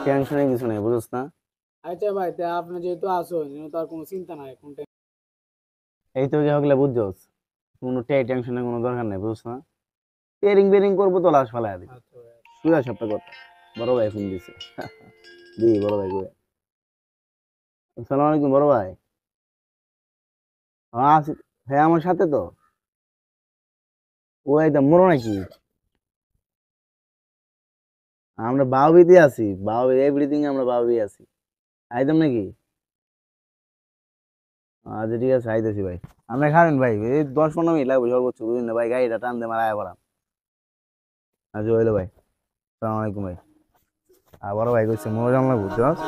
টেনশনে কিছু নেই, বুঝছ না? আচ্ছা ভাই, তা আপনি যেহেতু আসুন, তার কোনো চিন্তা নাই কোনটা। এই তো যে হগলে বুঝছস, কোনো টেনশনের কোনো দরকার নেই, বুঝছ না? টেরিং বেরিং করবো তো লাশ ফালাই দিই। আচ্ছা ভাই। সুজা সপ্তাহ কথা বড় ভাই ফোন দিছে। দি বড় ভাই কই? আসসালামু আলাইকুম বড় ভাই। হ্যাঁ হ্যাঁ, আমার সাথে তো ও একদম মরো নাকি? আমরা বাউবিতে আছি, বাউবি এভরিথিং আমরা বাউবি আছি। আইতাম নাকি? আচ্ছা ঠিক আছে, আইতেছি ভাই। আমরা খাবেন ভাই, এই 10-15 মিনিট লাগবে সর্বোচ্চ, বুঝলেন না ভাই? গাড়িটা টান দিয়ে মারা পড়াম। আচ্ছা হইলো ভাই। সালাম আলাইকুম ভাই। আর বড় ভাই কইছে মনোজাম লাগবে, বুঝছস?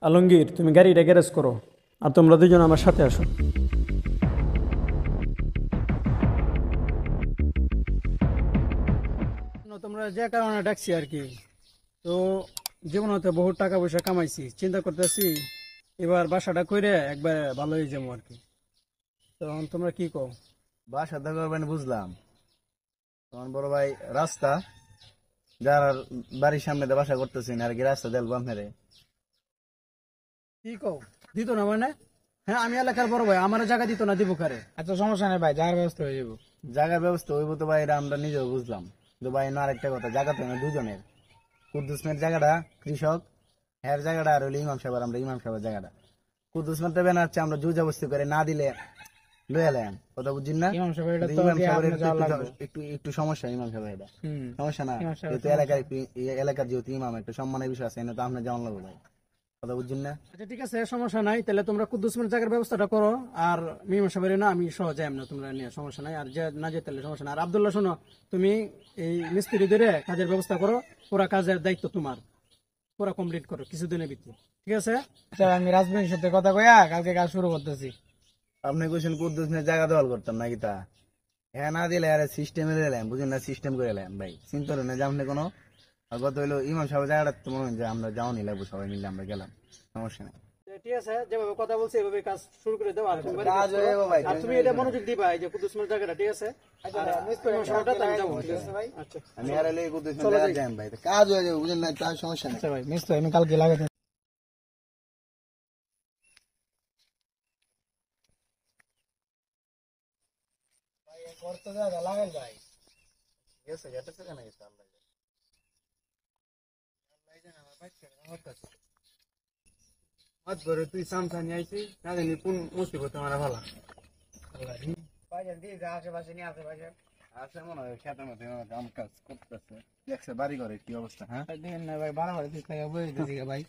আলমগীর, তুমি গাড়িটা গ্যারেজ করো, আর তোমরা দুজন আমার সাথে আসো। তোমরা যে কারণে ডাকছি আর কি, তো জীবনতে বহু টাকা পয়সা কামাইছি, চিন্তা করতেছি এবার বাসাটা কইরে একবার ভালো হয়ে যাবো আর কি। তখন তোমরা কি কও? বাসা তো করবেন বুঝলাম, তখন বড় ভাই রাস্তা যার বাড়ির সামনে দিয়ে বাসা করতেছেন আর কি, রাস্তা দেলবো আপনারে। কি কও, দিত না মানে? হ্যাঁ, আমি এলাকার বড় ভাই, আমার জায়গা দিত না, দিব কারে? আচ্ছা সমস্যা নেই ভাই, যাওয়ার ব্যবস্থা হয়ে যাবো। জায়গার ব্যবস্থা হইব তো ভাই, এটা আমরা নিজেও বুঝলাম। তো ভাই না, আরেকটা কথা, জায়গা তো না দুজনের। কুদ্দুসমের জায়গাটা কৃষক, এর জায়গাটা আর হইলো ইমাম সাহেব, আমরা ইমাম সাহেবের জায়গাটা। কুদ্দুসমের তো বেনাচ্ছে, আমরা জুজাবস্তি করে না দিলে লয়ে এলাম, কথা বুঝছেন না? ইমাম সাহেব এটা তো ইমাম আগে সাহেবের আপনার যাওয়া লাগবে। একটু একটু সমস্যা, ইমাম সাহেব এটা হুম। সমস্যা না, ইমাম সাহেবের যেহেতু এলাকার একটু এলাকার যেহেতু ইমাম, একটা সম্মানের বিষয় আছে, এটা তো আপনার যেমন লাগবে ভাই, কথা বুঝছেন না? আচ্ছা ঠিক আছে, সমস্যা নাই, তাহলে তোমরা কুদ্দুসমের জায়গার ব্যবস্থাটা করো, আর মিমাম সাহেবের না আমি সহ যাই না, তোমরা নিয়ে সমস্যা নাই, আর যে না যেতে তাহলে সমস্যা নাই। আর আব্দুল্লাহ, শোনো, তুমি এই মিস্ত্রি ধরে কাজের ব্যবস্থা করো, পুরা কাজের দায়িত্ব তোমার, পুরা কমপ্লিট করো কিছুদিনের ভিতরে, ঠিক আছে? আচ্ছা আমি রাজবাড়ির সাথে কথা কইয়া কালকে কাজ শুরু করতেছি। আপনি কোশ্চেন কুদ্দুসমের জায়গা দখল করতাম নাকি তা? হ্যাঁ না দিলে আরে সিস্টেমে এলাম, বুঝেন না? সিস্টেম করে এলাম ভাই, চিন্তা করেন না যে আপনি কোনো। আর কত হইলো ইমাম সাহেব জায়গাটা তো মনে হয় যে আমরা যাওনি লাগবো, সবাই মিলে আমরা গেলাম, সমস্যা নেই। ঠিক আছে, যেভাবে কথা বলছি এভাবে কাজ শুরু করে দাও, আর তুমি কাজ হয়ে যাবো ভাই, আর তুমি এটা মনোযোগ দিবা, এই যে কুদ্দুসমের জায়গাটা, ঠিক আছে? আর ইমাম সাহেবটা তো আমি যাবো, ঠিক আছে ভাই? আচ্ছা আমি আর এলে কুদ্দুসমের জায়গা যাই ভাই, কাজ হয়ে যাবে, বুঝেন না? তার সমস্যা নেই। আচ্ছা ভাই, মিস্ত্রি আমি কালকে লাগাতে। করতে দাদা লাগাই ভাই। গেছে গেছে কেন গেছে আল্লাহ হাত ধরে তুই সামসানি আইছি, না জানি কোন মুসিবত আমার ভালো। বাজার দিয়ে যা আশেপাশে নিয়ে আশেপাশে আছে মনে হয় খেতের মধ্যে কাম কাজ করতেছে, দেখছে বাড়ি ঘরে কি অবস্থা। হ্যাঁ দেখেন না ভাই, ভালো করে দিতে বই দিতে ভাই।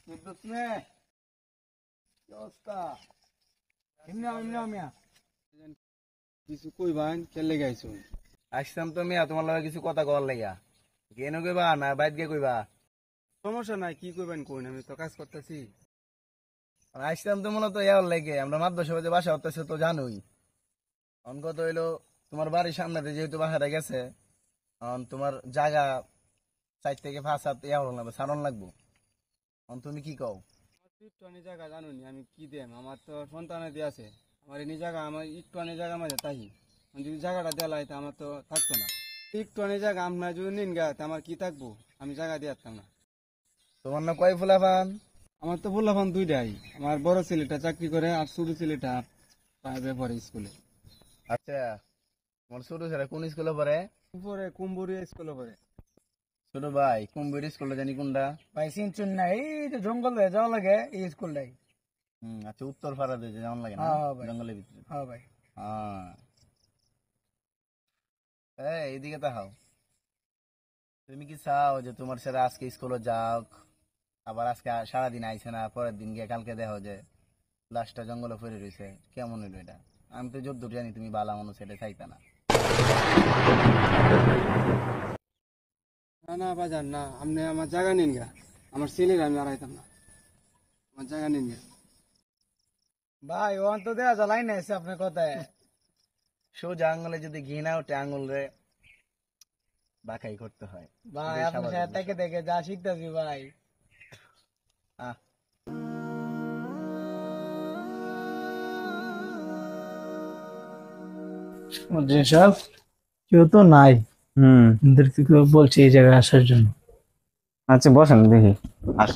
কুদ্দুসমে কি অবস্থা? এমনি এমনি মিয়া কিছু কইবান কেলে গাইছো? আসতাম তো মিয়া তোমার লগে কিছু কথা কওয়ার লাগিয়া, কেন কইবা না বাইর গিয়ে কইবা? সমস্যা নাই, কি কইবেন কোন, আমি তো কাজ করতেছি। আসতাম তো মূলত ইয়ার লাগে, আমরা মাদ্রাসা যে বাসা হতেছে তো জানোই। অনকত হইলো তোমার বাড়ির সামনে দিয়ে যেহেতু বাসাটা গেছে, তোমার জায়গা 4 থেকে 5 হাত ইয়া হলো না, সারণ লাগবো। তুমি কি কও? একটু আনি জায়গা জানুনি আমি কি দেম, আমার তো সন্তানাদি আছে, আমার এনে জায়গা, আমার একটু আনি জায়গা মাঝে তাই যদি জায়গাটা দেওয়া হয় আমার তো থাকতো না। একটু আনি জায়গা আপনার যদি নিন গা, আমার কি থাকবো, আমি জায়গা দিয়ে আসতাম না। তোমার না কয় ফুলা পান? আমার তো বললাম দুইটাই, আমার বড় ছেলেটা চাকরি করে আর ছোট ছেলেটা পাইবে পরে স্কুলে। আচ্ছা, তোমার ছোট ছেলে কোন স্কুলে পড়ে? উপরে কুম্বুরিয়া স্কুলে পড়ে। ছোট ভাই কুম্বির স্কুলে জানি কোনটা? ভাই চিনচুন না, এই যে জঙ্গল হয়ে যাওয়া লাগে এই স্কুলটাই। আচ্ছা, উত্তর পাড়া দিয়ে যেমন লাগে না, হ্যাঁ ভাই। জঙ্গলের ভিতরে। হ্যাঁ ভাই। এইদিকে তাহাও, তুমি কি চাও যে তোমার ছেলে আজকে স্কুলে যাওক, আবার আজকে সারাদিন আইছে না, পরের দিন গিয়ে কালকে দেখো যে লাশটা জঙ্গলে পড়ে রয়েছে? কেমন হইলো এটা? আমি তো যদ্দূর জানি তুমি বালা মানুষ, এটা চাইতা না। না না বাজার না, আপনি আমার জায়গা নিন গা, আমার ছেলের আমি হারাইতাম না, আমার জায়গা নিয়ে। ভাই ও তো দেয়া জ্বালাই না এসে আপনার কথায়। সোজা আঙুলে যদি ঘি না ওঠে আঙুল রে বাঁকাই করতে হয়। ভাই এটাই আপনার স্বাভাবিক সাথে থেকে বিষয়। দেখে যা শিখতেছি ভাই। আহ, যেসব কেউ তো নাই, ওদেরকে কেউ বলছে এই জায়গায় আসার জন্য। আচ্ছা বসেন দেখি আস।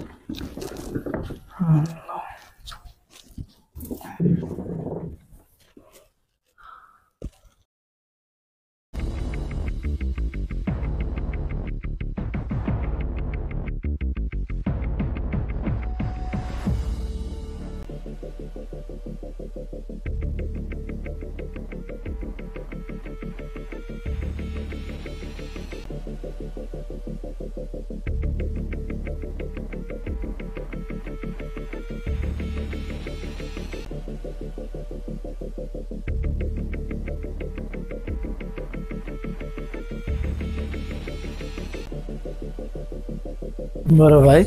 বড় ভাই,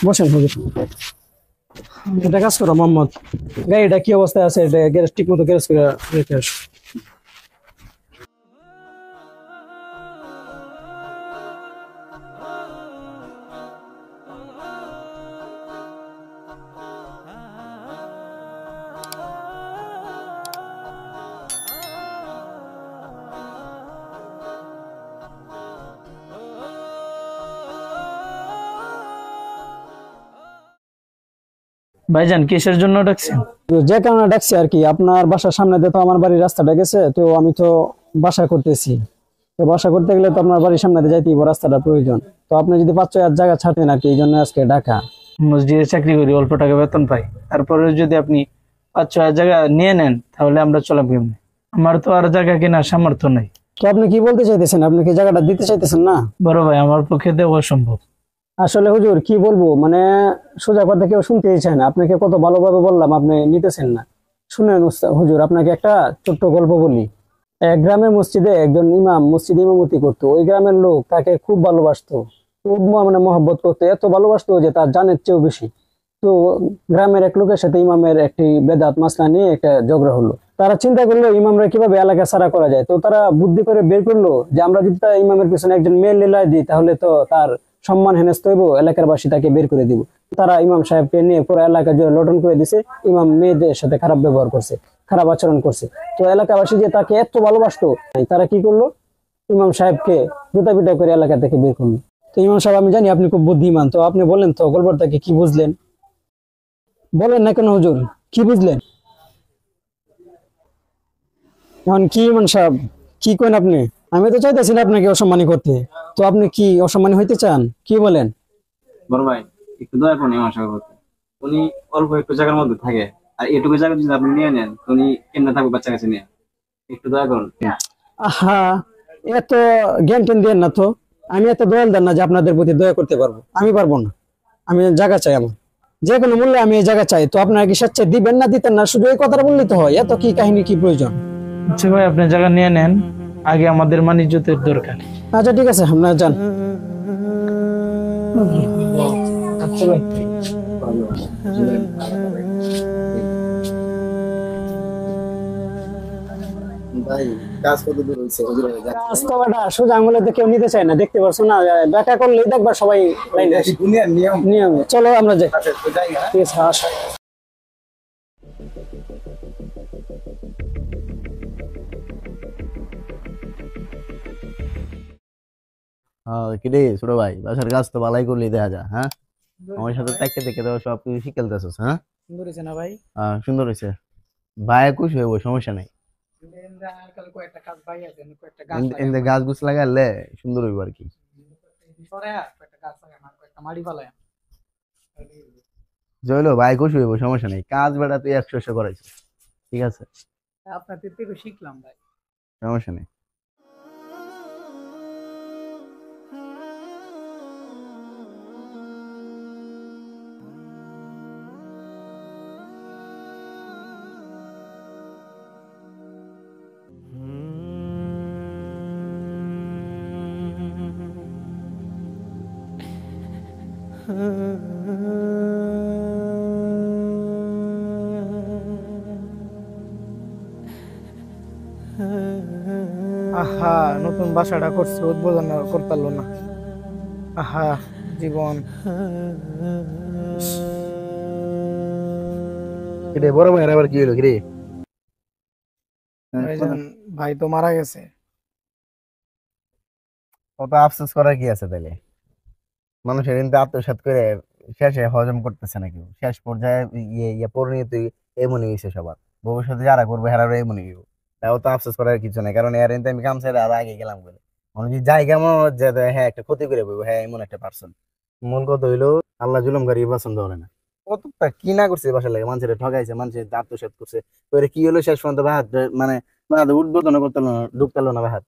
বসেন হুজুর। এটা কাজ করো মোহাম্মদ, গাড়িটা কি অবস্থায় আছে এটা গ্যারেজ ঠিক মতো গ্যারেজ করে রেখে আসো। ভাইজান কিসের জন্য ডাকছেন? তো যে কারণে ডাকছি আর কি, আপনার বাসার সামনে দিয়ে তো আমার বাড়ির রাস্তাটা গেছে, তো আমি তো বাসা করতেছি। তো বাসা করতে গেলে তো আপনার বাড়ির সামনে দিয়ে যাইতেই হবে, রাস্তাটা প্রয়োজন। তো আপনি যদি 5-6 জায়গা ছাড়তেন আর কি, এই জন্য আজকে ডাকা। মসজিদে চাকরি করি, অল্প টাকা বেতন পাই, তারপরে যদি আপনি 5-6 জায়গা নিয়ে নেন তাহলে আমরা চলাম কেমনে? আমার তো আর জায়গা কেনার সামর্থ্য নাই। তো আপনি কি বলতে চাইতেছেন? আপনি কি জায়গাটা দিতে চাইতেছেন না? বড় ভাই, আমার পক্ষে দেওয়া অসম্ভব। আসলে হুজুর কি বলবো, মানে সোজা কথা কেউ শুনতেই চায় না। আপনাকে কত ভালোভাবে বললাম, আপনি নিতেছেন না। শুনেন হুজুর, আপনাকে একটা ছোট্ট গল্প বলি। এক গ্রামের মসজিদে একজন ইমাম মসজিদে ইমামতি করতো। ওই গ্রামের লোক তাকে খুব ভালোবাসতো, খুব মানে মহব্বত করতো, এত ভালোবাসতো যে তার জানের চেয়েও বেশি। তো গ্রামের এক লোকের সাথে ইমামের একটি বেদাত মাসলা নিয়ে একটা ঝগড়া হলো। তারা চিন্তা করলো ইমামরা কিভাবে এলাকা ছাড়া করা যায়। তো তারা বুদ্ধি করে বের করলো যে আমরা যদি তার ইমামের পিছনে একজন মেয়ে লীলায় দিই তাহলে তো তার সম্মান হেনস্ত হইব, এলাকার বাসী তাকে বের করে দিব। তারা ইমাম সাহেবকে নিয়ে পুরো এলাকা জুড়ে লটন করে দিছে। ইমাম মেয়েদের সাথে খারাপ ব্যবহার করছে, খারাপ আচরণ করছে। তো এলাকাবাসী যে তাকে এত ভালোবাসতো, তারা কি করলো, ইমাম সাহেবকে জুতা পিটা করে এলাকা থেকে বের করলো। তো ইমাম সাহেব, আমি জানি আপনি খুব বুদ্ধিমান, তো আপনি বলেন তো গল্পটাকে কি বুঝলেন? বলেন না কেন হুজুর, কি বুঝলেন? এখন কি ইমাম সাহেব, কি করেন আপনি? আমি তো চাইতেছি না আপনাকে অসম্মানী করতে, তো আপনি কি অসম্মানী হইতে চান? কি বলেন? বড় ভাই একটু দয়া করুন আমার সাথে করতে। উনি অল্প একটু জায়গার মধ্যে থাকে, আর এটুকু জায়গা যদি আপনি নিয়ে নেন তো উনি কেমনে থাকবে বাচ্চা কাছে নিয়ে? একটু দয়া করুন। আহা, এত জ্ঞান টেন দেন না তো। আমি এত দয়াল দেন না যে আপনাদের প্রতি দয়া করতে পারবো, আমি পারবো না। আমি জায়গা চাই, আমার যে কোনো মূল্যে আমি এই জায়গা চাই। তো আপনারা কি স্বেচ্ছায় দিবেন না দিতেন না, শুধু এই কথাটা বললেই তো হয়? এত কি কাহিনী, কি প্রয়োজন? আচ্ছা ভাই, আপনি জায়গা নিয়ে নেন, আগে আমাদের মানিজ্যতের দরকার। আচ্ছা ঠিক আছে, আপনারা যান। আচ্ছা ভাই। ভাই কাজ কত দূর হয়েছে? রাস্তাটা সোজা আঙুলে তো কেউ নিতে চায় না, দেখতে পারছো না? দেখা করলেই দেখবা সবাই লাইনে দুনিয়ার নিয়ম। নিয়মে। চলো আমরা যাই। আচ্ছা তো যাই, হ্যাঁ? ঠিক আছে, আসো। হ্যাঁ কিরে ছোট ভাই, বাসার কাজ তো ভালোই করলি দেখা যায়। হ্যাঁ, আমার সাথে তাকে দেখে তো সব কিছু শিখেলতেছিস। হ্যাঁ, সুন্দর হয়েছে না ভাই? সুন্দর হয়েছে। ভাই খুশি হইব, সমস্যা নাই। আর কয়েকটা কাজ ভাই আছে, কয়েকটা গাছ এনতে গাছ গুছ লাগালে সুন্দর হইব আর কি। কয়েকটা গাছ লাগাই, কয়েকটা মাড়ি পালায়। জয়লো ভাই খুশি হইব, সমস্যা নাই। কাজ বেড়া তুই 100 করাইছিস, ঠিক আছে, আপনার থেকে শিখলাম ভাই। সমস্যা নেই। আহা নতুন বাসাটা করছে উদ্বোধন করতে পারলো না। আহা জীবন। কিরে বড় ভাইয়ের আবার কি হলো কিরে? ভাইজান, ভাই তো মারা গেছে। কত আফসোস করার কি আছে তাইলে? মানুষের কিন্তু আত্মসাৎ করে শেষে হজম করতেছে না কেউ। শেষ পর্যায়ে পরিণতি এমনই হয়েছে সবার। ভবিষ্যতে যারা করবে হেরারও এমনই হইব। তাও তো আফসোস করার কিছু নাই, কারণ এর আমি কাম ছেড়ে আরো আগে গেলাম বলে মানে যে জায়গা মনে হচ্ছে যে হ্যাঁ একটা ক্ষতি করে বলবো, হ্যাঁ এমন একটা পার্সন। মূল কথা হইলো আল্লাহ জুলুমকারী পছন্দ করে না। কতটা কি না করছে বাসার লাগে, মানুষের ঠগাইছে, মানুষের আত্মসাৎ করছে। ওরে কি হলো শেষ পর্যন্ত বাহাত মানে উদ্বোধন করতে না, ঢুকতে না বাহাত।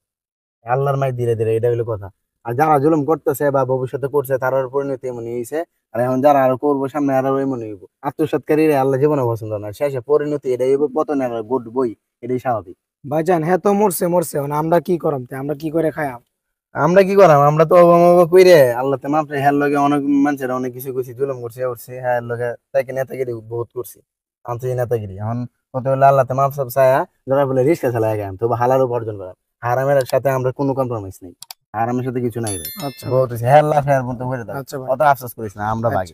আল্লাহর মাই ধীরে ধীরে, এটা হইলো কথা। আর যারা জুলুম করতেছে বা ভবিষ্যতে করছে তার পরিণতি এমনই হয়েছে। আর এখন যারা আরো করবো সামনে আরো এমনই হইব। আত্মসৎকারী আল্লাহ জীবনে পছন্দ না, শেষে পরিণতি এটাই হইব, পতনের গুড বই, এটাই স্বাভাবিক। ভাইজান হ্যাঁ তো মরছে মরছে, মানে আমরা কি করাম, আমরা কি করে খাইয়াম? আমরা কি করাম? আমরা তো অবমাননা কইরে আল্লাহ তে মাফ হ্যার লগে অনেক মানুষের অনেক কিছু করছি, জুলুম করছি করছি, হ্যাঁ লগে তাকে নেতাগিরি বহুত করছি, আন্তরিক নেতাগিরি। এখন কত হলো আল্লাহ তে মাফ সব চায়া যারা বলে রিস্কা চালায় গেলাম, তবু হালাল উপার্জন করা। হারামের সাথে আমরা কোনো কম্প্রোমাইজ নেই, হারামের সাথে কিছু নাই ভাই। আচ্ছা বহুত হ্যাঁ আল্লাহ হ্যার মতো করে দাও, আচ্ছা ভাই। অত আফসোস করিস না, আমরা ভাগি।